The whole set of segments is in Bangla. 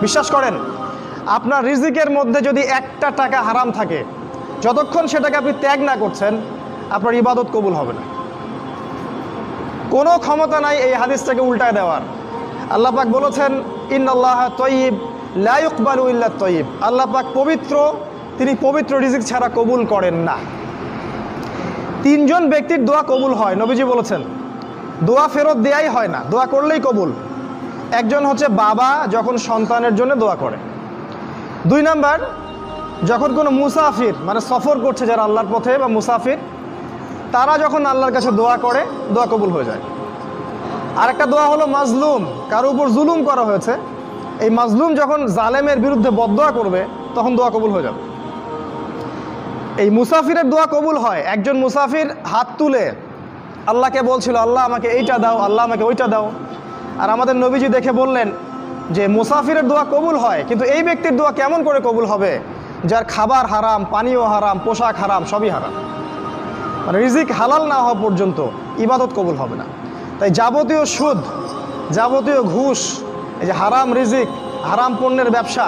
বিশ্বাস করেন, আপনার রিজিকের মধ্যে যদি একটা টাকা হারাম থাকে, যতক্ষণ সেটাকে আপনি ত্যাগ না করছেন, আপনার ইবাদত কবুল হবে না। কোনো ক্ষমতা নাই এই হাদিসটাকে উল্টায় দেওয়ার। আল্লাহ পাক বলেছেন, ইন্নাল্লাহা তাইয়্যিব লা ইকবালু ইল্লা তাইয়্যিব। আল্লাহ পাক পবিত্র, তিনি পবিত্র রিজিক ছাড়া কবুল করেন না। তিনজন ব্যক্তির দোয়া কবুল হয়, নবীজি বলেছেন। দোয়া ফেরত দেয়াই হয় না, দোয়া করলেই কবুল। একজন হচ্ছে বাবা যখন সন্তানের জন্য দোয়া করে। 2 নাম্বার, যখন কোনো মুসাফির মানে সফর করছে যারা আল্লাহর পথে বা মুসাফির, তারা যখন আল্লাহর কাছে দোয়া করে, দোয়া কবুল হয়ে যায়। আরেকটা দোয়া হলো মাজলুম, কারো উপর জুলুম করা হয়েছে, এই মাজলুম যখন জালেমের বিরুদ্ধে বদদোয়া করবে, তখন দোয়া কবুল হয়ে যাবে। এই মুসাফিরের দোয়া কবুল হয়। একজন মুসাফির হাত তুলে আল্লাহকে বলছিল, আল্লাহ আমাকে এইটা দাও, আল্লাহ আমাকে ওইটা দাও। আর আমাদের নবীজি দেখে বললেন যে মুসাফিরের দোয়া কবুল হয়, কিন্তু এই ব্যক্তির দোয়া কেমন করে কবুল হবে যার খাবার হারাম, পানীয় হারাম, পোশাক হারাম, সবই হারাম। মানে রিজিক হালাল না হওয়া পর্যন্ত ইবাদত কবুল হবে না। তাই যাবতীয় সুদ, যাবতীয় ঘুষ, এই যে হারাম রিজিক, হারাম পণ্যের ব্যবসা,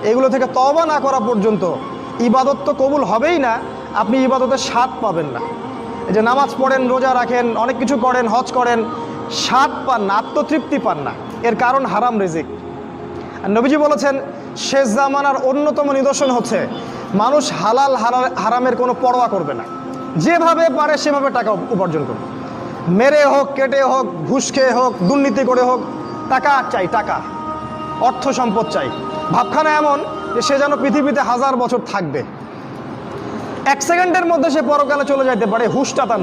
এগুলো থেকে তওবা না করা পর্যন্ত ইবাদত তো কবুল হবেই না, আপনি ইবাদতের স্বাদ পাবেন না। এই যে নামাজ পড়েন, রোজা রাখেন, অনেক কিছু করেন, হজ করেন, স্বাদ পান না, আত্মতৃপ্তি পান না, এর কারণ হারাম রিজিক। আর নবীজি বলেছেন, শেষ জামানার অন্যতম নিদর্শন হচ্ছে মানুষ হালাল হারামের কোনো পরোয়া করবে না, যেভাবে পারে সেভাবে টাকা উপার্জন করবে। মেরে হোক, কেটে হোক, ঘুষ খেয়ে হোক, দুর্নীতি করে হোক, টাকা চাই, টাকা, অর্থ সম্পদ চাই। ভাবখানা এমন যে সে যেন পৃথিবীতে 1000 বছর থাকবে, 1 সেকেন্ডের মধ্যে সে পরকালে চলে যাইতে পারে, হুশটা তার